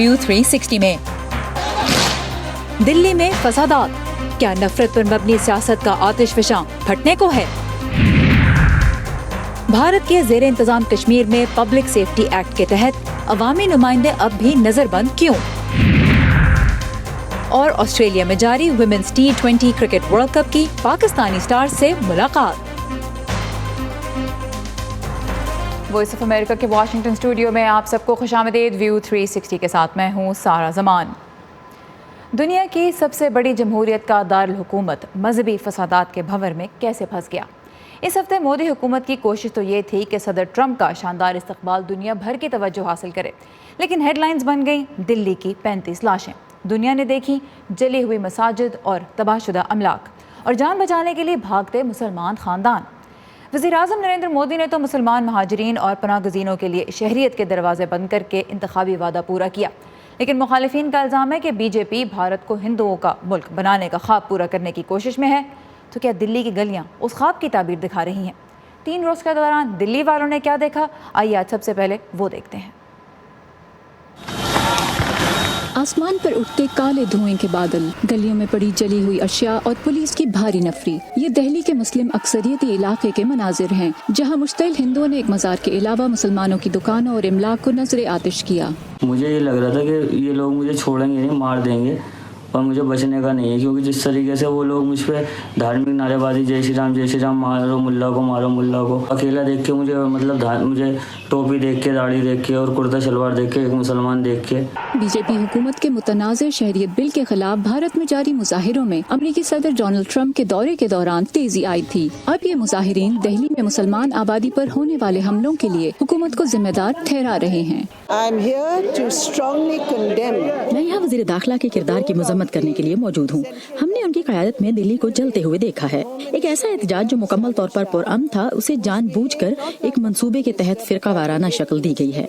View 360 में। दिल्ली में फसादात, क्या नफरत पर मबनी सियासत का आतिशफशां फटने को है? भारत के ज़ेर इंतजाम कश्मीर में पब्लिक सेफ्टी एक्ट के तहत अवामी नुमाइंदे अब भी नजरबंद क्यों? और ऑस्ट्रेलिया में जारी women's T20 cricket world cup की पाकिस्तानी स्टार्स से मुलाकात। वॉइस ऑफ अमेरिका के वाशिंगटन स्टूडियो में आप सबको खुशामदीद। व्यू 360 के साथ मैं हूँ सारा जमान। दुनिया की सबसे बड़ी जमहूरियत का दारुल हुकूमत मजहबी फसादात के भंवर में कैसे फंस गया? इस हफ्ते मोदी हुकूमत की कोशिश तो ये थी कि सदर ट्रंप का शानदार इस्तकबाल दुनिया भर की तवज्जो हासिल करे, लेकिन हेडलाइंस बन गई दिल्ली की 35 लाशें। दुनिया ने देखी जली हुई मसाजिद और तबाहशुदा अमलाक, और जान बचाने के लिए भागते मुसलमान खानदान। वज़ीर-ए-आज़म नरेंद्र मोदी ने तो मुसलमान महाजरीन और पनाहगज़ीनों के लिए शहरियत के दरवाजे बंद करके इंतखाबी वादा पूरा किया, लेकिन मुखालिफिन का इल्ज़ाम है कि बीजेपी भारत को हिंदुओं का मुल्क बनाने का ख्वाब पूरा करने की कोशिश में है। तो क्या दिल्ली की गलियां उस ख्वाब की ताबीर दिखा रही हैं? 3 रोज़ के दौरान दिल्ली वालों ने क्या देखा, आइए आज सबसे पहले वो देखते हैं। आसमान पर उठते काले धुएं के बादल, गलियों में पड़ी जली हुई अशिया और पुलिस की भारी नफरी, ये दिल्ली के मुस्लिम अक्सरियती इलाके के मनाजिर हैं, जहां मुश्तिल हिंदुओं ने एक मज़ार के अलावा मुसलमानों की दुकानों और इमलाक को नजरे आतिश किया। मुझे ये लग रहा था कि ये लोग मुझे छोड़ेंगे नहीं, मार देंगे, और मुझे बचने का नहीं है, क्योंकि जिस तरीके से वो लोग मुझ पर धार्मिक नारेबाजी, जय श्री राम, मारो मुल्ला को, अकेला देख के मुझे मुझे टोपी देख के, दाढ़ी देख के और कुर्ता शलवार देख के, एक मुसलमान देख के। बीजेपी हुकूमत के मुतनाज़िर शहरियत बिल के खिलाफ भारत में जारी मुजाहिरों में अमरीकी सदर डोनाल्ड ट्रंप के दौरे के दौरान तेजी आई थी। अब ये मुजाहिरीन दिल्ली में मुसलमान आबादी पर होने वाले हमलों के लिए हुकूमत को जिम्मेदार ठहरा रहे हैं। मैं यहाँ वज़ीर दाखिला के किरदार की मजम्मत करने के लिए मौजूद हूँ। हमने उनकी क़यादत में दिल्ली को जलते हुए देखा है। एक ऐसा एहतजाज जो मुकम्मल तौर पर पुरअमन था, उसे जानबूझकर एक मंसूबे के तहत फिरका वाराना शक्ल दी गई है।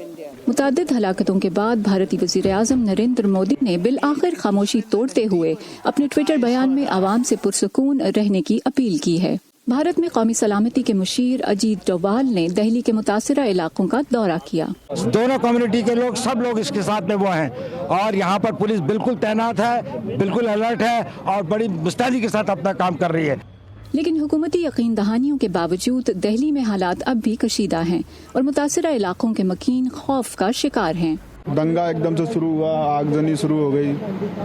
मुतादिद हलाकतों के बाद भारतीय वज़ीर-ए-आज़म नरेंद्र मोदी ने बिल आखिर खामोशी तोड़ते हुए अपने ट्विटर बयान में आवाम से पुरसुकून रहने की अपील की है। भारत में कौमी सलामती के मुशीर अजीत डोभाल ने दिल्ली के मुतासिरा इलाकों का दौरा किया। दोनों कम्युनिटी के लोग, सब लोग इसके साथ में वो हैं, और यहाँ पर पुलिस बिल्कुल तैनात है, बिल्कुल अलर्ट है और बड़ी मुस्तैदी के साथ अपना काम कर रही है। लेकिन हुकूमती यकीन दहानियों के बावजूद दिल्ली में हालात अब भी कशीदा हैं और मुतासिरा इलाकों के मकीन खौफ का शिकार हैं। दंगा एकदम से शुरू हुआ, आगजनी शुरू हो गई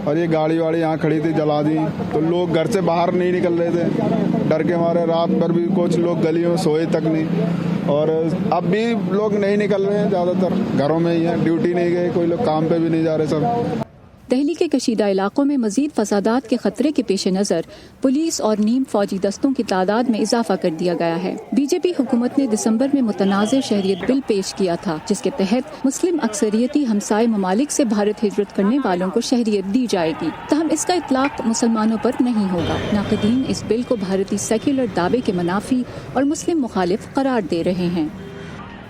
और ये गाड़ी वाड़ी यहाँ खड़ी थी, जला दी, तो लोग घर से बाहर नहीं निकल रहे थे, डर के मारे। रात भर भी कुछ लोग गलियों में सोए तक नहीं, और अब भी लोग नहीं निकल रहे हैं, ज़्यादातर घरों में ही हैं, ड्यूटी नहीं गए, कोई लोग काम पे भी नहीं जा रहे सब। दिल्ली के कशीदा इलाकों में मजीद फसादात के खतरे के पेश नज़र पुलिस और नीम फौजी दस्तों की तादाद में इजाफा कर दिया गया है। बीजेपी हुकूमत ने दिसंबर में मुतनाज़िर शहरियत बिल पेश किया था, जिसके तहत मुस्लिम अक्सरियती हमसाय ममालिक से भारत हिजरत करने वालों को शहरियत दी जाएगी। तहम इसका इतलाक मुसलमानों पर नहीं होगा। नाक़दीन इस बिल को भारतीय सेक्युलर दावे के मुनाफी और मुस्लिम मुखालिफ करार दे रहे हैं।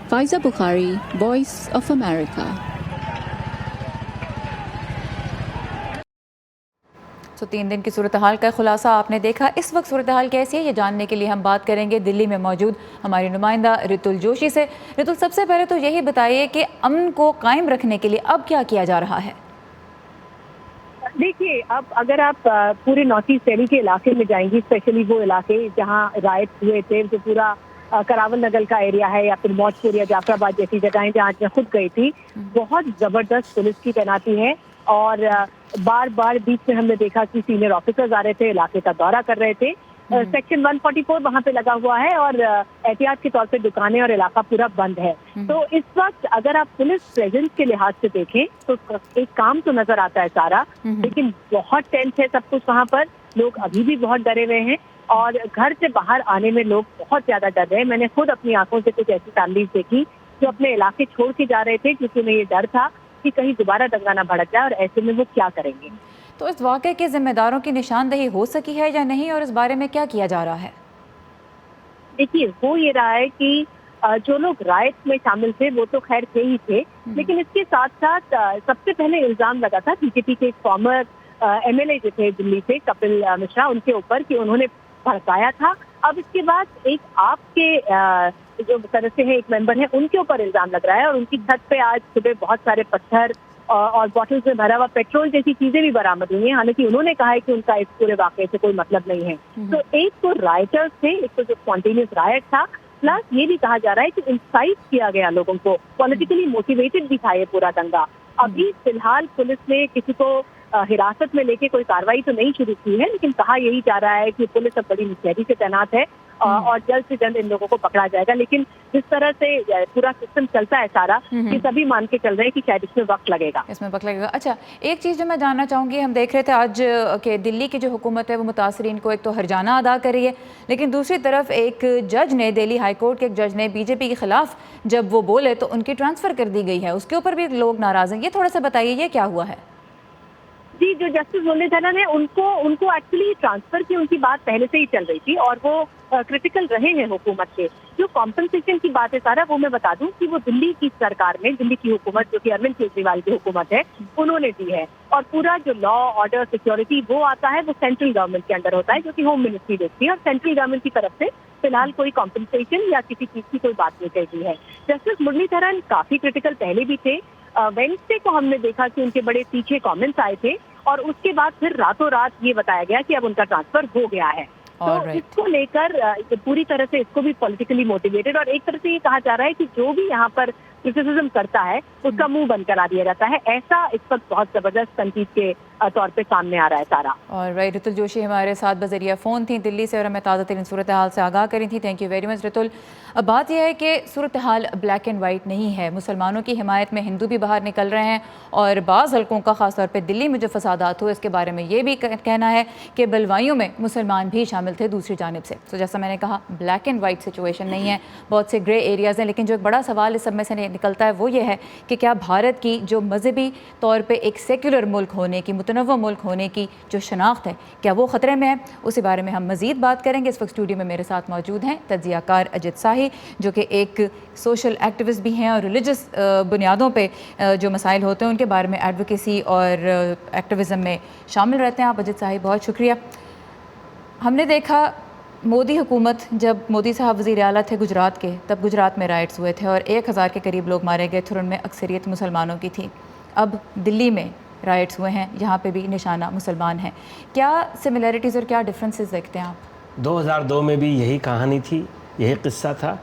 Pfizer Bukhari, voice of America. तो 3 दिन की सूरत हाल का खुलासा आपने देखा। इस वक्त सूरत हाल कैसी है, ये जानने के लिए हम बात करेंगे दिल्ली में मौजूद हमारी नुमाइंदा रितुल जोशी से। रितुल, सबसे पहले तो यही बताइए कि अमन को कायम रखने के लिए अब क्या किया जा रहा है? देखिए, अब अगर आप पूरे नॉर्थ ईस्ट दिल्ली के इलाके में जाएंगी, स्पेशली वो इलाके जहाँ राइट हुए थे, जो पूरा करावल नगर का एरिया है या फिर मौजपुर या जाफराबाद जैसी जगहें जहाँ मैं खुद गई थी, बहुत जबरदस्त पुलिस की तैनाती है। और बार बार बीच में हमने देखा कि सीनियर ऑफिसर्स आ रहे थे, इलाके का दौरा कर रहे थे। सेक्शन 144 वहाँ पे लगा हुआ है और एहतियात के तौर पे दुकानें और इलाका पूरा बंद है। तो इस वक्त अगर आप पुलिस प्रेजेंस के लिहाज से देखें तो एक काम तो नजर आता है सारा, लेकिन बहुत टेंस है सब कुछ वहाँ पर। लोग अभी भी बहुत डरे हुए हैं और घर से बाहर आने में लोग बहुत ज्यादा डर रहे हैं। मैंने खुद अपनी आंखों से कुछ ऐसी फैमिलीज देखी जो अपने इलाके छोड़ के जा रहे थे, क्योंकि उन्हें ये डर था कि कहीं दोबारा दंगा ना भड़क जाए, और ऐसे में वो क्या करेंगे। तो इस वाक़े के जिम्मेदारों की निशानदेही हो सकी है या नहीं, और इस बारे में क्या किया जा रहा है? देखिए, हो ये रहा है कि जो लोग राइट्स में शामिल थे वो तो खैर थे ही थे, लेकिन इसके साथ साथ सबसे पहले इल्जाम लगा था बीजेपी के फॉर्मर MLA जो थे दिल्ली से, कपिल मिश्रा, उनके ऊपर कि उन्होंने भड़काया था। अब इसके बाद एक आपके जो सदस्य हैं, एक मेंबर है, उनके ऊपर इल्जाम लग रहा है और उनकी छत पे आज सुबह बहुत सारे पत्थर और बॉटल्स में भरा हुआ पेट्रोल जैसी चीजें भी बरामद हुई हैं। हालांकि उन्होंने कहा है कि उनका इस पूरे वाकये से कोई मतलब नहीं है। तो एक तो राइटर्स थे, एक तो जो स्पॉन्टेनियस रायट था, प्लस ये भी कहा जा रहा है कि इंसाइट किया गया लोगों को, पॉलिटिकली मोटिवेटेड भी था ये पूरा दंगा। अभी फिलहाल पुलिस ने किसी को हिरासत में लेके कोई कार्रवाई तो नहीं शुरू की है, लेकिन कहा यही जा रहा है कि पुलिस अब बड़ी मुस्तैदी से तैनात है और जल्द से जल्द इन लोगों को पकड़ा जाएगा। लेकिन जिस तरह से पूरा सिस्टम चलता है सारा, कि सभी मान के चल रहे हैं कि शायद इसमें वक्त लगेगा। अच्छा, एक चीज़ जो मैं जानना चाहूँगी, हम देख रहे थे आज कि दिल्ली की जो हुकूमत है वो मुतासरीन को एक तो हर्जाना अदा कर रही है, लेकिन दूसरी तरफ एक जज ने, दिल्ली हाई कोर्ट के एक जज ने बीजेपी के खिलाफ जब वो बोले तो उनकी ट्रांसफ़र कर दी गई है, उसके ऊपर भी लोग नाराज़ हैं। ये थोड़ा सा बताइए, ये क्या हुआ है? जी, जो जस्टिस मुरलीधरन है उनको एक्चुअली ट्रांसफर की उनकी बात पहले से ही चल रही थी और वो क्रिटिकल रहे हैं हुकूमत के। जो कॉम्पनसेशन की बात है सारा, वो मैं बता दूं कि वो दिल्ली की सरकार में, दिल्ली की हुकूमत जो कि अरविंद केजरीवाल की हुकूमत है, उन्होंने दी है। और पूरा जो लॉ ऑर्डर सिक्योरिटी वो आता है, वो सेंट्रल गवर्नमेंट के अंडर होता है, जो कि होम मिनिस्ट्री देखती है। और सेंट्रल गवर्नमेंट की तरफ से फिलहाल कोई कॉम्पनसेशन या किसी चीज की कोई बात नहीं कही गई है। जस्टिस मुरलीधरन काफी क्रिटिकल पहले भी थे। वेडनेसडे को हमने देखा कि उनके बड़े तीखे कमेंट्स आए थे और उसके बाद फिर रातों रात ये बताया गया कि अब उनका ट्रांसफर हो गया है। तो इसको लेकर पूरी तरह से इसको भी पॉलिटिकली मोटिवेटेड, और एक तरह से ये कहा जा रहा है कि जो भी यहाँ पर क्रिटिसिज्म करता है उसका मुंह बंद करा दिया जाता है। ऐसा इस वक्त बहुत जबरदस्त तनकीद के तौर पे सामने आ रहा है सारा। और राइट, रितुल जोशी हमारे साथ बजरिया फ़ोन थी दिल्ली से और हमें ताज़ा तरीन सूरत हाल से आगाह करी थी। Thank you very much Ritul. अब बात यह है कि सूरत हाल ब्लैक एंड वाइट नहीं है। मुसलमानों की हिमायत में हिंदू भी बाहर निकल रहे हैं और बाज़ हल्कों का ख़ासतौर पर दिल्ली में जो फसादात हुए इसके बारे में ये भी कहना है कि बलवाइयों में मुसलमान भी शामिल थे दूसरी जानिब से। तो जैसा मैंने कहा, ब्लैक एंड वाइट सिचुएशन नहीं है, बहुत से ग्रे एरियाज़ हैं। लेकिन जो एक बड़ा सवाल इस सब में से निकलता है वो ये है कि क्या भारत की जो मजहबी तौर पे एक सेक्युलर मुल्क होने की, मुतनव्व मुल्क होने की जो शनाख्त है, क्या वो ख़तरे में है? उसी बारे में हम मज़ीद बात करेंगे। इस वक्त स्टूडियो में मेरे साथ मौजूद हैं तज्ज़ियाकार अजित शाही, जो कि एक सोशल एक्टिविस्ट भी हैं और रिलीजियस बुनियादों पे जो मसाइल होते हैं उनके बारे में एडवोकेसी और एक्टिविज़म में शामिल रहते हैं। आप अजित शाही, बहुत शुक्रिया। हमने देखा मोदी हुकूमत, जब मोदी साहब वज़ीर आला थे गुजरात के, तब गुजरात में राइट्स हुए थे और 1000 के करीब लोग मारे गए थे और उनमें अक्सरियत मुसलमानों की थी। अब दिल्ली में राइट्स हुए हैं, यहाँ पे भी निशाना मुसलमान है। क्या सिमिलरिटीज़ और क्या डिफरेंसेस देखते हैं आप? 2002 में भी यही कहानी थी, यही किस्सा था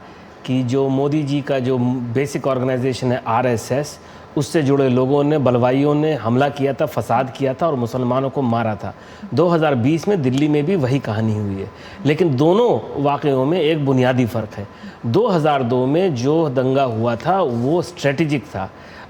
कि जो मोदी जी का जो बेसिक ऑर्गेनाइजेशन है RSS, उससे जुड़े लोगों ने, बलवाइयों ने हमला किया था, फसाद किया था और मुसलमानों को मारा था। 2020 में दिल्ली में भी वही कहानी हुई है, लेकिन दोनों वाक़यों में एक बुनियादी फ़र्क है। 2002 में जो दंगा हुआ था वो स्ट्रेटेजिक था।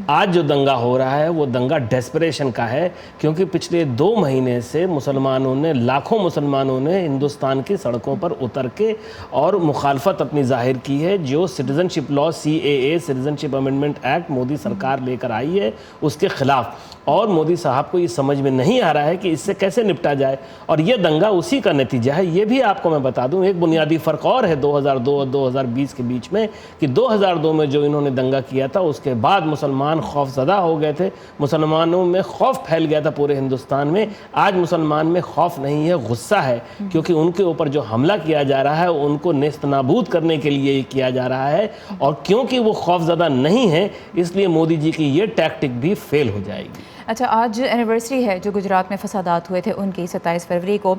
आज जो दंगा हो रहा है वो दंगा डेस्परेशन का है, क्योंकि पिछले 2 महीने से मुसलमानों ने, लाखों मुसलमानों ने हिंदुस्तान की सड़कों पर उतर के और मुखालफत अपनी जाहिर की है। जो citizenship law CAA, citizenship amendment act Modi सरकार लेकर आई है, उसके ख़िलाफ़। और मोदी साहब को ये समझ में नहीं आ रहा है कि इससे कैसे निपटा जाए, और ये दंगा उसी का नतीजा है। ये भी आपको मैं बता दूं, एक बुनियादी फ़र्क और है 2002 और 2020 के बीच में, कि 2002 में जो इन्होंने दंगा किया था उसके बाद मुसलमान खौफज़दा हो गए थे, मुसलमानों में खौफ फैल गया था पूरे हिंदुस्तान में। आज मुसलमान में खौफ नहीं है, गुस्सा है, क्योंकि उनके ऊपर जो हमला किया जा रहा है उनको नेस्तनाबूद करने के लिए किया जा रहा है, और क्योंकि वो खौफज़दा नहीं है इसलिए मोदी जी की ये टैक्टिक भी फेल हो जाएगी। अच्छा, आज एनिवर्सरी है जो गुजरात में फसादात हुए थे उनकी, 27 फरवरी को।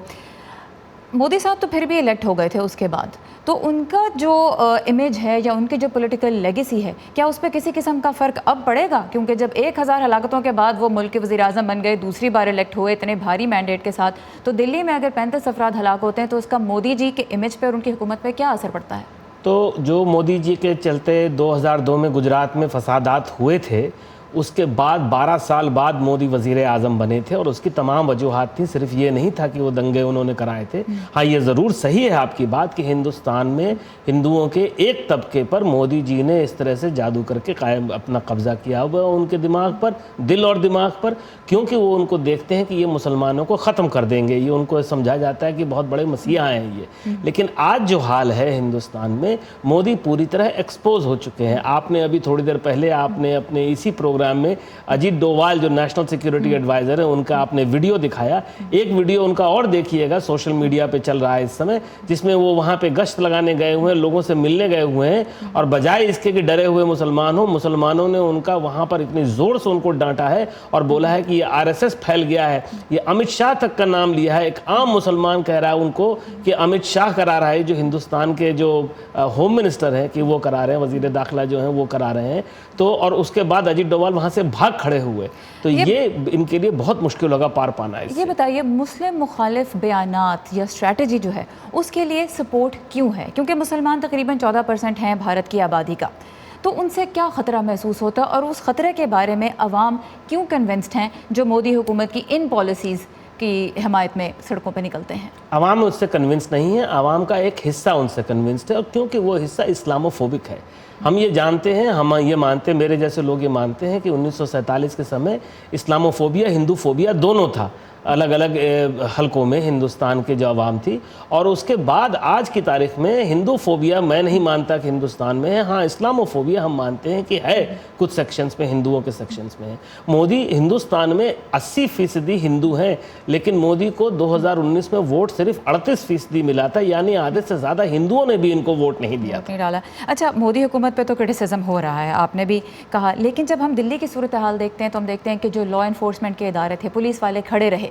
मोदी साहब तो फिर भी इलेक्ट हो गए थे उसके बाद, तो उनका जो इमेज है या उनकी जो पॉलिटिकल लेगेसी है, क्या उस पर किसी किस्म का फ़र्क अब पड़ेगा? क्योंकि जब 1000 हलाकतों के बाद वो मुल्क के वज़ीर आज़म बन गए, दूसरी बार इलेक्ट हुए इतने भारी मैंडेट के साथ, तो दिल्ली में अगर 35 अफराद हलाक होते हैं तो उसका मोदी जी के इमेज पर और उनकी हुकूमत पर क्या असर पड़ता है? तो जो मोदी जी के चलते 2002 में गुजरात में फसादात हुए थे, उसके बाद 12 साल बाद मोदी वज़ीर आज़म बने थे और उसकी तमाम वजूहात थी, सिर्फ ये नहीं था कि वो दंगे उन्होंने कराए थे। हाँ, ये ज़रूर सही है आपकी बात कि हिंदुस्तान में हिंदुओं के एक तबके पर मोदी जी ने इस तरह से जादू करके कायम अपना कब्ज़ा किया हुआ उनके दिमाग पर, दिल और दिमाग पर, क्योंकि वो उनको देखते हैं कि ये मुसलमानों को ख़त्म कर देंगे। ये उनको समझा जाता है कि बहुत बड़े मसीहा हैं ये। लेकिन आज जो हाल है हिंदुस्तान में, मोदी पूरी तरह एक्सपोज हो चुके हैं। आपने अभी थोड़ी देर पहले आपने अपने इसी प्रोग्राम प्रोग्राम में अजीत डोवाल जो नेशनल सिक्योरिटी एडवाइज़र है उनका आपने वीडियो दिखाया, एक वीडियो उनका और देखिएगा, सोशल मीडिया पे चल रहा है इस समय, जिसमें वो वहाँ पे गश्त लगाने गए हुए हैं, लोगों से मिलने गए हुए हैं, और बजाय इसके कि डरे हुए मुसलमानों ने उनका वहाँ पर इतनी ज़ोर से उनको डांटा है और बोला है कि ये आरएसएस फैल गया है। ये अमित शाह तक का नाम लिया है, एक आम मुसलमान कह रहा है उनको कि अमित शाह करा रहा है, जो हिंदुस्तान के जो होम मिनिस्टर हैं कि वो करा रहे हैं, वजीर दाखिला जो हैं वो करा रहे हैं। तो और उसके बाद अजीत डोवाल वहाँ से भाग खड़े हुए, तो ये इनके लिए बहुत मुश्किल होगा पार पाना है। ये बताइए, मुस्लिम मुखालिफ बयानात या स्ट्रैटेजी जो है उसके लिए सपोर्ट क्यों है? क्योंकि मुसलमान तकरीबन 14% हैं भारत की आबादी का, तो उनसे क्या ख़तरा महसूस होता है और उस ख़तरे के बारे में अवाम क्यों कन्विंस्ड हैं जो मोदी हुकूमत की इन पॉलिसीज़ की हमायत में सड़कों पर निकलते हैं? अवाम उससे कन्विंस नहीं है, अवाम का एक हिस्सा उनसे कन्विंस्ड है, और क्योंकि वो हिस्सा इस्लामोफोबिक है। हम ये जानते हैं, हम ये मानते हैं, मेरे जैसे लोग ये मानते हैं कि 1947 के समय इस्लामोफोबिया हिंदूफोबिया दोनों था, अलग अलग हलकों में हिंदुस्तान के जो आवाम थी। और उसके बाद आज की तारीख में हिंदूफोबिया मैं नहीं मानता कि हिंदुस्तान में है, हाँ इस्लामोफोबिया हम मानते हैं कि है, कुछ सेक्शंस में, हिंदुओं के सेक्शंस में है। मोदी हिंदुस्तान में 80% हिंदू हैं, लेकिन मोदी को 2019 में वोट सिर्फ 38% मिला था, यानी आधे से ज़्यादा हिंदुओं ने भी इनको वोट नहीं दिया था। डाला। अच्छा, मोदी हुकूमत पे तो क्रिटिसिज्म हो रहा है, आपने भी कहा, लेकिन जब हम दिल्ली की सूरत हाल देखते हैं तो हम देखते हैं कि जो लॉ इन्फोर्समेंट के इदारे थे, पुलिस वाले खड़े रहे,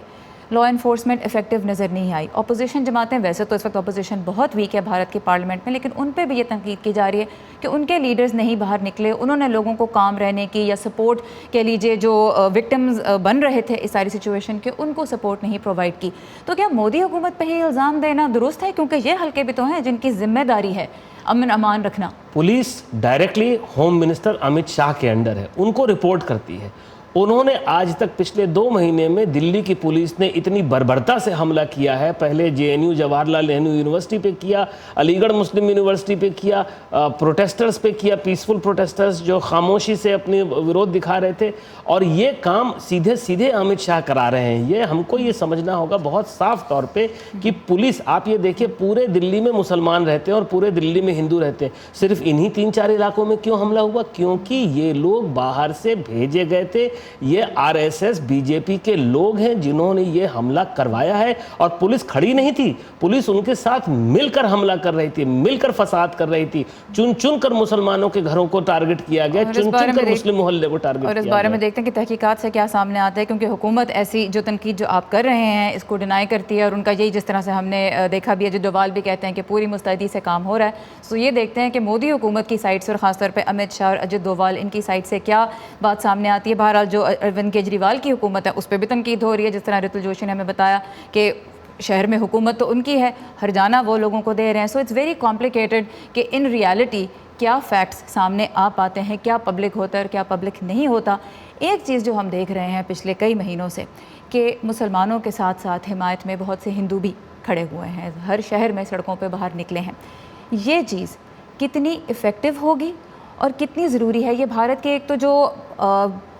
लॉ इन्फोर्समेंट इफेक्टिव नज़र नहीं आई। अपोजिशन जमातें, वैसे तो इस वक्त अपोजिशन बहुत वीक है भारत की पार्लियामेंट में, लेकिन उन पे भी ये तनकीद की जा रही है कि उनके लीडर्स नहीं बाहर निकले, उन्होंने लोगों को काम रहने की या सपोर्ट कह लीजिए, जो विक्टिम्स बन रहे थे इस सारी सिचुएशन के, उनको सपोर्ट नहीं प्रोवाइड की। तो क्या मोदी हुकूमत पर ही इल्ज़ाम देना दुरुस्त है? क्योंकि ये हल्के भी तो हैं जिनकी जिम्मेदारी है अमन अमान रखना। Police directly home minister Amit Shah के अंडर है, उनको रिपोर्ट करती है। उन्होंने आज तक पिछले 2 महीने में दिल्ली की पुलिस ने इतनी बर्बरता से हमला किया है, पहले जेएनयू जवाहरलाल नेहरू यूनिवर्सिटी पे किया, अलीगढ़ मुस्लिम यूनिवर्सिटी पे किया, प्रोटेस्टर्स पे किया, पीसफुल प्रोटेस्टर्स जो खामोशी से अपनी विरोध दिखा रहे थे, और ये काम सीधे सीधे अमित शाह करा रहे हैं। ये हमको ये समझना होगा बहुत साफ तौर पे कि पुलिस, आप ये देखिए पूरे दिल्ली में मुसलमान रहते हैं और पूरे दिल्ली में हिंदू रहते हैं, सिर्फ इन्हीं 3-4 इलाकों में क्यों हमला हुआ? क्योंकि ये लोग बाहर से भेजे गए थे, ये आरएसएस बीजेपी के लोग हैं जिन्होंने ये हमला करवाया है, और पुलिस खड़ी नहीं थी, पुलिस उनके साथ मिलकर हमला कर रही थी, मिलकर फसाद कर रही थी, चुन चुन कर मुसलमानों के घरों को टारगेट किया गया, चुन चुन कर मुस्लिम मोहल्ले को टारगेट किया गया। और इस बारे में देखते हैं कि तहकीकात से क्या सामने आता है, क्योंकि हुकूमत ऐसी जो तनकीद जो आप कर रहे हैं इसको डिनाई करती है, और उनका यही जिस तरह से हमने देखा भी है, जो डोवाल भी कहते हैं कि पूरी मुस्तैदी से काम हो रहा है। सो ये देखते हैं कि मोदी हुकूमत की साइड से और ख़ासतौर पर अमित शाह और अजित डोवाल इनकी साइड से क्या बात सामने आती है। बहरहाल जो अरविंद केजरीवाल की हुकूमत है उस पर भी तनकीद हो रही है, जिस तरह ऋतुल जोशी ने हमें बताया कि शहर में हुकूमत तो उनकी है, हर जाना वो लोगों को दे रहे हैं। सो इट्स वेरी कॉम्प्लिकेटेड कि इन रियलिटी क्या फैक्ट्स सामने आ पाते हैं, क्या पब्लिक होता है और क्या पब्लिक नहीं होता। एक चीज़ जो हम देख रहे हैं पिछले कई महीनों से कि मुसलमानों के साथ साथ हिमायत में बहुत से हिंदू भी खड़े हुए हैं, हर शहर में सड़कों पर बाहर निकले हैं। ये चीज़ कितनी इफ़ेक्टिव होगी और कितनी ज़रूरी है, ये भारत के एक तो जो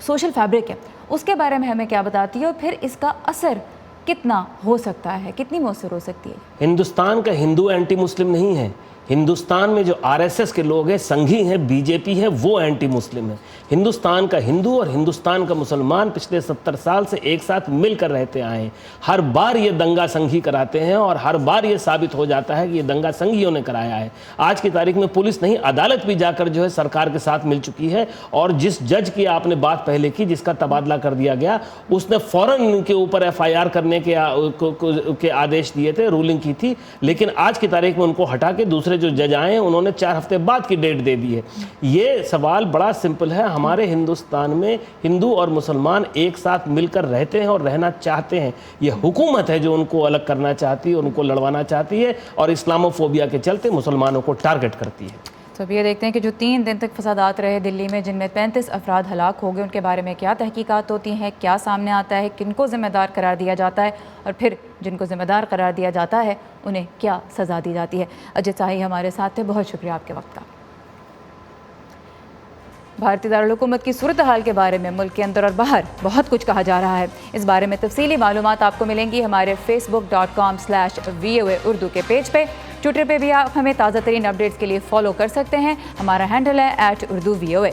सोशल फैब्रिक है उसके बारे में हमें क्या बताती है, और फिर इसका असर कितना हो सकता है, कितनी मौसर हो सकती है? हिंदुस्तान का हिंदू एंटी मुस्लिम नहीं है, हिंदुस्तान में जो आरएसएस के लोग हैं, संघी हैं, बीजेपी है, वो एंटी मुस्लिम है। हिंदुस्तान का हिंदू और हिंदुस्तान का मुसलमान पिछले 70 साल से एक साथ मिलकर रहते आए हैं। हर बार ये दंगा संघी कराते हैं और हर बार ये साबित हो जाता है कि ये दंगा संघियों ने कराया है। आज की तारीख में पुलिस नहीं, अदालत भी जाकर जो है सरकार के साथ मिल चुकी है, और जिस जज की आपने बात पहले की जिसका तबादला कर दिया गया, उसने फ़ौरन इनके ऊपर FIR करने के आदेश दिए थे, रूलिंग की थी, लेकिन आज की तारीख में उनको हटा के दूसरे जो जज आए हैं उन्होंने 4 हफ्ते बाद की डेट दे दी है। ये सवाल बड़ा सिंपल है, हमारे हिंदुस्तान में हिंदू और मुसलमान एक साथ मिलकर रहते हैं और रहना चाहते हैं। ये हुकूमत है जो उनको अलग करना चाहती है, उनको लड़वाना चाहती है, और इस्लामोफोबिया के चलते मुसलमानों को टारगेट करती है। तो अब ये देखते हैं कि जो 3 दिन तक फसादात रहे दिल्ली में, जिनमें 35 अफराद हलाक हो गए, उनके बारे में क्या तहकीकात होती हैं, क्या सामने आता है, किनको ज़िम्मेदार करार दिया जाता है, और फिर जिनको ज़िम्मेदार करार दिया जाता है उन्हें क्या सज़ा दी जाती है। अजित शाही हमारे साथ थे, बहुत शुक्रिया आपके वक्त का। भारतीय दारुल हुकूमत की सूरत हाल के बारे में मुल्क के अंदर और बाहर बहुत कुछ कहा जा रहा है। इस बारे में तफसीली मालूमात आपको मिलेंगी हमारे facebook.com/VOA उर्दू के पेज पे। ट्विटर पे भी आप हमें ताज़ा तरीन अपडेट्स के लिए फॉलो कर सकते हैं, हमारा हैंडल है @urduvoa।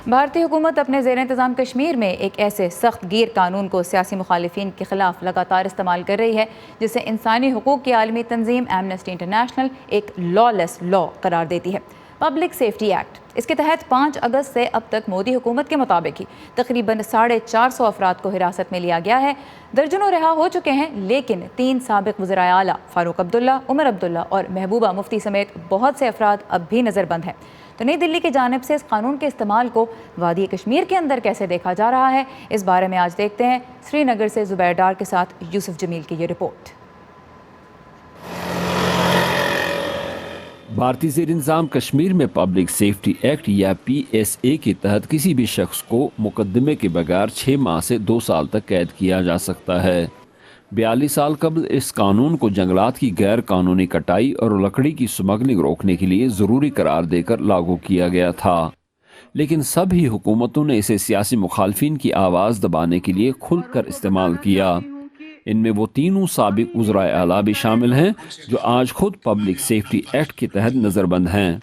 بھارتی حکومت اپنے زیر انتظام کشمیر میں ایک ایسے سخت گیر قانون کو سیاسی مخالفین کے خلاف لگاتار استعمال کر رہی ہے جسے انسانی حقوق کی عالمی تنظیم ایمنسٹی انٹرنیشنل ایک لا لیس لا قرار دیتی ہے۔ پبلک سیفٹی ایکٹ، اس کے تحت 5 اگست سے اب تک مودی حکومت کے مطابق ہی تقریباً 450 افراد کو حراست میں لیا گیا ہے۔ درجنوں رہا ہو چکے ہیں، لیکن 3 سابق وزرائے اعلیٰ فاروق عبداللہ، عمر عبداللہ اور محبوبہ مفتی سمیت بہت سے افراد اب بھی نظر بند ہیں۔ تو نئی دلی کی جانب سے اس قانون کے استعمال کو وادی کشمیر کے اندر کیسے دیکھا جا رہا ہے، اس بارے میں آج دیکھتے ہیں سری نگر سے زبیر ڈار کے ساتھ یوسف جمیل کی یہ رپورٹ۔ بھارتی زیر انتظام کشمیر میں پبلک سیفٹی ایکٹ یا PSA کے تحت کسی بھی شخص کو مقدمے کے بغیر 6 ماہ سے 2 سال تک قید کیا جا سکتا ہے۔ 42 سال قبل اس قانون کو جنگلات کی غیر قانونی کٹائی اور لکڑی کی سمگلنگ روکنے کے لیے ضروری قرار دے کر لاگو کیا گیا تھا، لیکن سبھی حکومتوں نے اسے سیاسی مخالفین کی آواز دبانے کے لیے کھل کر استعمال کیا۔ ان میں وہ 3 سابق وزرائے اعلیٰ بھی شامل ہیں جو آج خود پبلک سیفٹی ایکٹ کے تحت نظر بند ہیں۔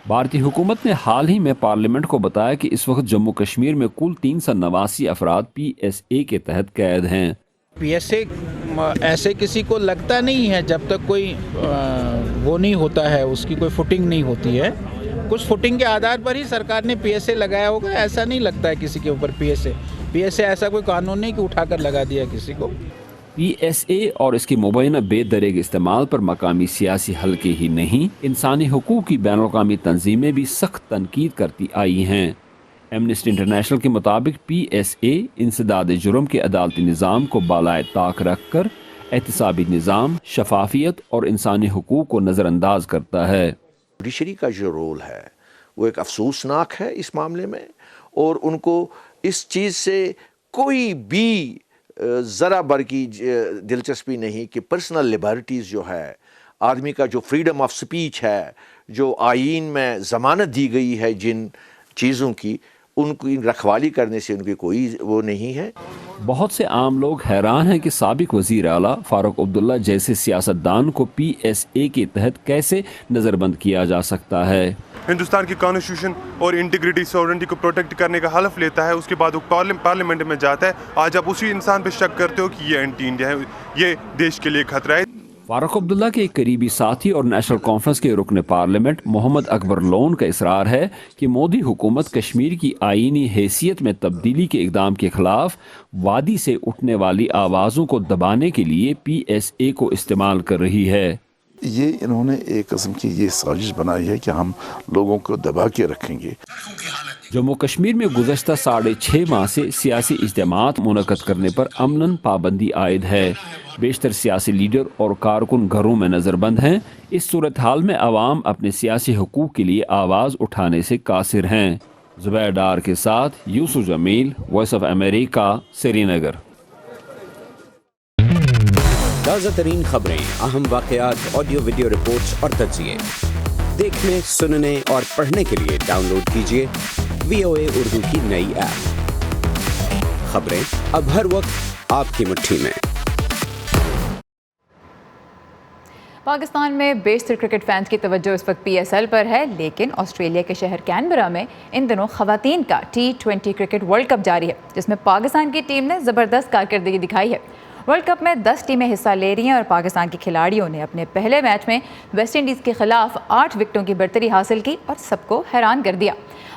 بھارتی حکومت نے حال ہی میں پارلیمنٹ کو بتایا کہ اس وقت جموں کشمیر میں کل 389 افراد PSA کے تحت قید ہیں۔ PSA ایسے کسی کو لگتا نہیں ہے جب تک کوئی وہ نہیں ہوتا ہے، اس کی کوئی فوٹنگ نہیں ہوتی ہے۔ کچھ فوٹنگ کے آدھار پر ہی سرکار نے PSA لگایا ہوگا، ایسا نہیں لگتا ہے کسی کے اوپر PSA ایسا کوئی قانون نہیں کہ اٹھا کر لگا دیا کسی کو۔ PSA اور اس کے مبینہ بے دریغ استعمال پر مقامی سیاسی حلقے ہی نہیں، انسانی حقوق کی بین الاقوامی تنظیمیں بھی سخت تنقید کرتی آئی ہیں۔ ایمنسٹی انٹرنیشنل کے مطابق PSA انسداد جرم کے عدالتی نظام کو بالائے طاق رکھ کر احتسابی نظام، شفافیت اور انسانی حقوق کو نظر انداز کرتا ہے۔ جوڈیشری کا جو رول ہے وہ ایک افسوسناک ہے اس معاملے میں، اور ان کو اس چیز سے کوئی بھی ذرا بر کی دلچسپی نہیں کہ پرسنل لبرٹیز جو ہے، آدمی کا جو فریڈم آف سپیچ ہے، جو آئین میں ضمانت دی گئی ہے جن چیزوں کی، ان کی رکھوالی کرنے سے ان کی کوئی وہ نہیں ہے۔ بہت سے عام لوگ حیران ہیں کہ سابق وزیر اعلیٰ فاروق عبداللہ جیسے سیاستدان کو PSA کے تحت کیسے نظر بند کیا جا سکتا ہے۔ ہندوستان کی کانسٹیٹیوشن اور انٹیگریٹی سورنٹی کو پروٹیکٹ کرنے کا حلف لیتا ہے، اس کے بعد وہ پارلیمنٹ میں جاتا ہے۔ آج آپ اسی انسان پہ شک کرتے ہو کہ یہ اینٹی انڈیا ہے، یہ دیش کے لیے خطرہ ہے۔ فاروق عبداللہ کے ایک قریبی ساتھی اور نیشنل کانفرنس کے رکن پارلیمنٹ محمد اکبر لون کا اصرار ہے کہ مودی حکومت کشمیر کی آئینی حیثیت میں تبدیلی کے اقدام کے خلاف وادی سے اٹھنے والی آوازوں کو دبانے کے لیے PSA کو استعمال کر رہی ہے۔ یہ انہوں نے ایک قسم کی یہ سازش بنائی ہے کہ ہم لوگوں کو دبا کے رکھیں گے۔ جموں کشمیر میں گزشتہ 6.5 ماہ سے سیاسی اجتماعات منعقد کرنے پر امناً پابندی عائد ہے۔ بیشتر سیاسی لیڈر اور کارکن گھروں میں نظر بند ہیں۔ اس صورتحال میں عوام اپنے سیاسی حقوق کے لیے آواز اٹھانے سے قاصر ہیں۔ زبیر ڈار کے ساتھ یوسف جمیل، وائس آف امریکہ، سری نگر۔ تازہ ترین خبریں، اہم واقعات، آڈیو ویڈیو رپورٹس اور تجزیے دیکھنے، سننے اور پڑھنے کے لیے ڈاؤن لوڈ کیجیے VOA اردو کی نئی ایپ۔ خبریں اب ہر وقت آپ کی مٹھی میں۔ پاکستان میں بیشتر کرکٹ فینس کی توجہ اس وقت PSL پر ہے، لیکن آسٹریلیا کے شہر کینبرا میں ان دنوں خواتین کا T20 کرکٹ ورلڈ کپ جاری ہے، جس میں پاکستان کی ٹیم نے زبردست کارکردگی دکھائی ہے۔ ورلڈ کپ میں 10 ٹیمیں حصہ لے رہی ہیں اور پاکستان کے کھلاڑیوں نے اپنے پہلے میچ میں ویسٹ انڈیز کے خلاف 8 وکٹوں کی برتری حاصل کی اور سب کو حیران کر دیا۔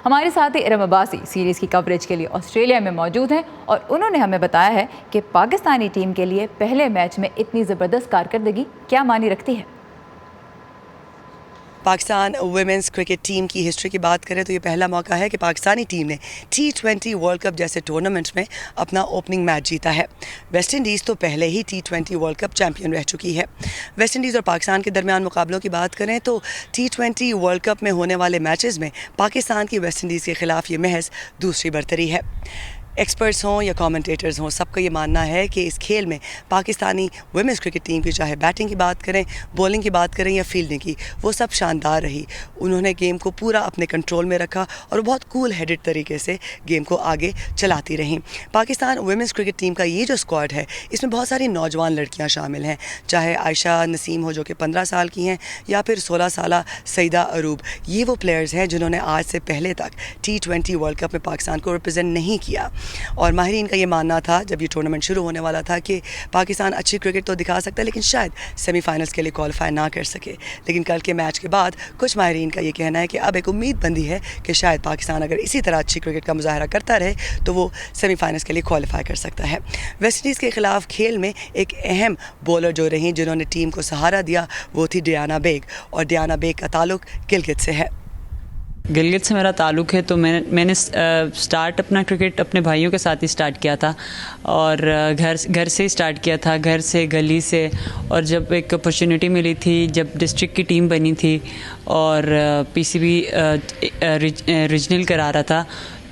ہمارے ساتھی ارم عباسی سیریز کی کوریج کے لیے آسٹریلیا میں موجود ہیں اور انہوں نے ہمیں بتایا ہے کہ پاکستانی ٹیم کے لیے پہلے میچ میں اتنی زبردست کارکردگی کیا معنی رکھتی ہے۔ پاکستان ویمنز کرکٹ ٹیم کی ہسٹری کی بات کریں تو یہ پہلا موقع ہے کہ پاکستانی ٹیم نے T20 ورلڈ کپ جیسے ٹورنامنٹ میں اپنا اوپننگ میچ جیتا ہے۔ ویسٹ انڈیز تو پہلے ہی T20 ورلڈ کپ چیمپئن رہ چکی ہے۔ ویسٹ انڈیز اور پاکستان کے درمیان مقابلوں کی بات کریں تو T20 ورلڈ کپ میں ہونے والے میچز میں پاکستان کی ویسٹ انڈیز کے خلاف یہ محض دوسری برتری ہے۔ एक्सपर्ट्स हों या कमेंटेटर्स हों, सबका ये मानना है कि इस खेल में पाकिस्तानी वुमेंस क्रिकेट टीम की चाहे बैटिंग की बात करें, बॉलिंग की बात करें या फील्डिंग की, वो सब शानदार रही। उन्होंने गेम को पूरा अपने कंट्रोल में रखा और बहुत कूल हेडेड तरीके से गेम को आगे चलाती रहीं। पाकिस्तान वुमेंस क्रिकेट टीम का ये जो स्क्वाड है, इसमें बहुत सारी नौजवान लड़कियां शामिल हैं, चाहे आयशा नसीम हो जो कि 15 साल की हैं, या फिर 16 साल सईदा अरूब। ये वो प्लेयर्स हैं जिन्होंने आज से पहले तक T20 वर्ल्ड कप में पाकिस्तान को रिप्रेजेंट नहीं किया। और माहिरीन का ये मानना था जब ये टूर्नामेंट शुरू होने वाला था कि पाकिस्तान अच्छी क्रिकेट तो दिखा सकता है लेकिन शायद सेमीफाइनल्स के लिए क्वालिफाई ना कर सके। लेकिन कल के मैच के बाद कुछ माहिरीन का ये कहना है कि अब एक उम्मीद बंदी है कि शायद पाकिस्तान अगर इसी तरह अच्छी क्रिकेट का मुजाहरा करता रहे तो वो सेमीफाइनल्स के लिए क्वालिफाई कर सकता है। वेस्ट इंडीज़ के ख़िलाफ़ खेल में एक अहम बॉलर जो रही जिन्होंने टीम को सहारा दिया वो थी डियाना बेग, और डियाना बेग का ताल्लुक गिलगित से है। गिलगित से मेरा ताल्लुक़ है, तो मैंने स्टार्ट अपना क्रिकेट अपने भाइयों के साथ ही स्टार्ट किया था और घर से ही स्टार्ट किया था, घर से, गली से। और जब एक अपॉर्चुनिटी मिली थी, जब डिस्ट्रिक्ट की टीम बनी थी और PCB रीजनल करा रहा था,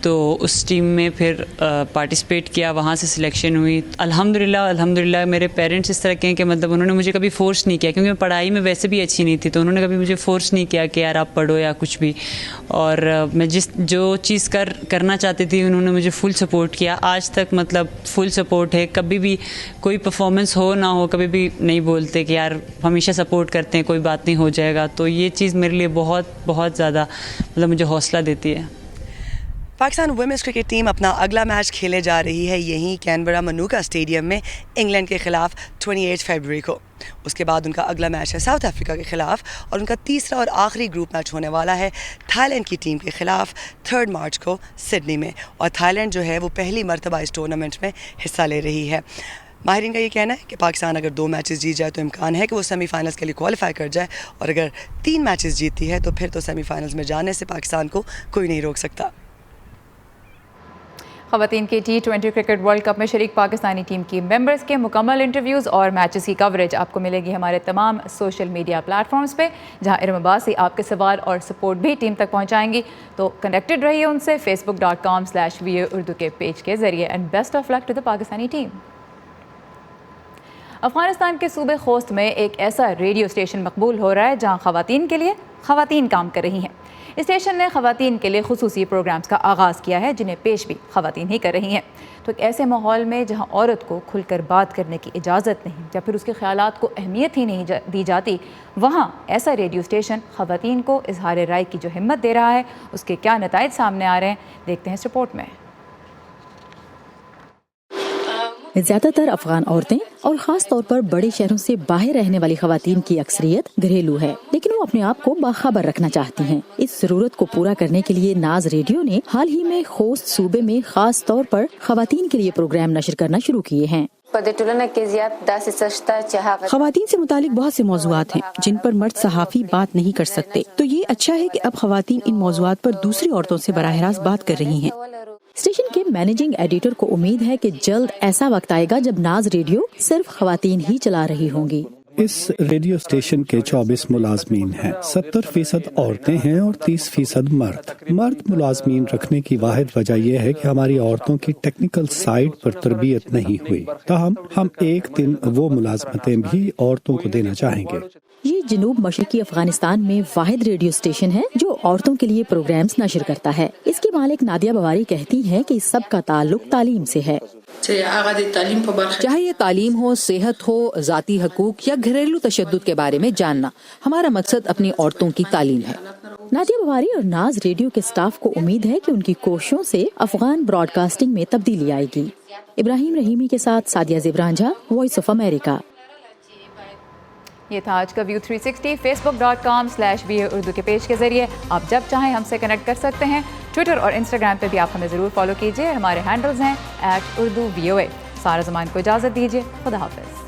तो उस टीम में फिर पार्टिसिपेट किया, वहाँ से सिलेक्शन हुई। अल्हम्दुलिल्लाह मेरे पेरेंट्स इस तरह के हैं कि मतलब उन्होंने मुझे कभी फोर्स नहीं किया, क्योंकि मैं पढ़ाई में वैसे भी अच्छी नहीं थी, तो उन्होंने कभी मुझे फोर्स नहीं किया कि यार आप पढ़ो या कुछ भी। और मैं जो चीज़ करना चाहती थी उन्होंने मुझे फुल सपोर्ट किया। आज तक मतलब फुल सपोर्ट है, कभी भी कोई परफॉर्मेंस हो ना हो, कभी भी नहीं बोलते कि यार, हमेशा सपोर्ट करते हैं, कोई बात नहीं हो जाएगा। तो ये चीज़ मेरे लिए बहुत बहुत ज़्यादा मतलब मुझे हौसला देती है। पाकिस्तान वुमेंस क्रिकेट टीम अपना अगला मैच खेले जा रही है यहीं कैनबरा मनुका स्टेडियम में इंग्लैंड के ख़िलाफ़ 28 फरवरी को। उसके बाद उनका अगला मैच है साउथ अफ्रीका के ख़िलाफ़, और उनका तीसरा और आखिरी ग्रुप मैच होने वाला है थाईलैंड की टीम के ख़िलाफ़ 3 मार्च को सिडनी में। और थाईलैंड जो है वो पहली मरतबा इस टूर्नामेंट में हिस्सा ले रही है। माहिरीन का ये कहना है कि पाकिस्तान अगर 2 मैचेस जीत जाए तो इम्कान है कि वो सेमीफाइनल्स के लिए क्वालिफाई कर जाए, और अगर 3 मैचेस जीतती है तो फिर तो सेमीफाइनल्स में जाने से पाकिस्तान को कोई नहीं रोक सकता। ख़वातीन के T20 क्रिकेट वर्ल्ड कप में शरीक पाकिस्तानी टीम की मेंबर्स के मुकम्मल इंटरव्यूज़ और मैचेस की कवरेज आपको मिलेगी हमारे तमाम सोशल मीडिया प्लेटफॉर्म्स पे, जहां इरम अब्बासी आपके सवाल और सपोर्ट भी टीम तक पहुंचाएंगी। तो कनेक्टेड रहिए उनसे facebook.com/VOA उर्दू के पेज के ज़रिए। And best of luck to the Pakistani team. Afghanistan के सूबे खोस्त में एक ऐसा रेडियो स्टेशन मकबूल हो रहा है जहाँ ख़वातीन के लिए ख़वातीन काम कर रही हैं। इस स्टेशन ने ख़वातीन के लिए खुसूसी प्रोग्राम्स का आगाज़ किया है जिन्हें पेश भी ख़वातीन ही कर रही हैं। तो एक ऐसे माहौल में जहाँ औरत को खुलकर बात करने की इजाज़त नहीं या फिर उसके ख़यालात को अहमियत ही नहीं दी जाती, वहाँ ऐसा रेडियो स्टेशन ख़वातीन को इज़हार राय की जो हिम्मत दे रहा है, उसके क्या नताइज सामने आ रहे हैं, देखते हैं इस रिपोर्ट में। ज्यादातर अफगान औरतें और ख़ास तौर पर बड़े शहरों से बाहर रहने वाली ख़वातीन की अक्सरियत घरेलू है, लेकिन वो अपने आप को बाखबर रखना चाहती हैं। इस ज़रूरत को पूरा करने के लिए नाज रेडियो ने हाल ही में खोस्त सूबे में ख़ास तौर पर ख़वातीन के लिए प्रोग्राम नशर करना शुरू किए हैं। ख़वातीन से मुतालिक बहुत से मौज़ूआत हैं जिन पर मर्द सहाफ़ी बात नहीं कर सकते, तो ये अच्छा है कि अब ख़वातीन इन मौज़ूआत पर दूसरी औरतों से बराह रास्त बात कर रही हैं। स्टेशन के मैनेजिंग एडिटर को उम्मीद है कि जल्द ऐसा वक्त आएगा जब नाज रेडियो सिर्फ ख़वातीन ही चला रही होंगी। इस रेडियो स्टेशन के 24 मुलाजमीन हैं, 70% औरतें हैं और 30% मर्द मुलाजमीन रखने की वाहिद वजह यह है कि हमारी औरतों की टेक्निकल साइड पर तरबियत नहीं हुई, ताहम हम एक दिन वो मुलाजमतें भी औरतों को देना चाहेंगे। ये जनूब मशरकी अफगानिस्तान में वाहिद रेडियो स्टेशन है जो औरतों के लिए प्रोग्राम्स नशर करता है। इसकी मालिक नादिया बवारी कहती हैं कि इस सब का ताल्लुक तालीम से है। चाहे ये तालीम हो, सेहत हो, जाती हकूक या घरेलू तशद्दुद के बारे में जानना, हमारा मकसद अपनी औरतों की तालीम है। नादिया बवारी और नाज रेडियो के स्टाफ को उम्मीद है कि उनकी कोशिशों से अफगान ब्रॉडकास्टिंग में तब्दीली आएगी। इब्राहिम रहीमी के साथ सादिया ज़िब्रांझा, वॉइस ऑफ अमेरिका। ये था आज का व्यू 360। facebook.com/VOA उर्दू के पेज के ज़रिए आप जब चाहें हमसे कनेक्ट कर सकते हैं। ट्विटर और इंस्टाग्राम पे भी आप हमें ज़रूर फॉलो कीजिए। हमारे हैंडल्स हैं @UrduVOA। सारा ज़मान को इजाज़त दीजिए। खुदा हाफ़िज़।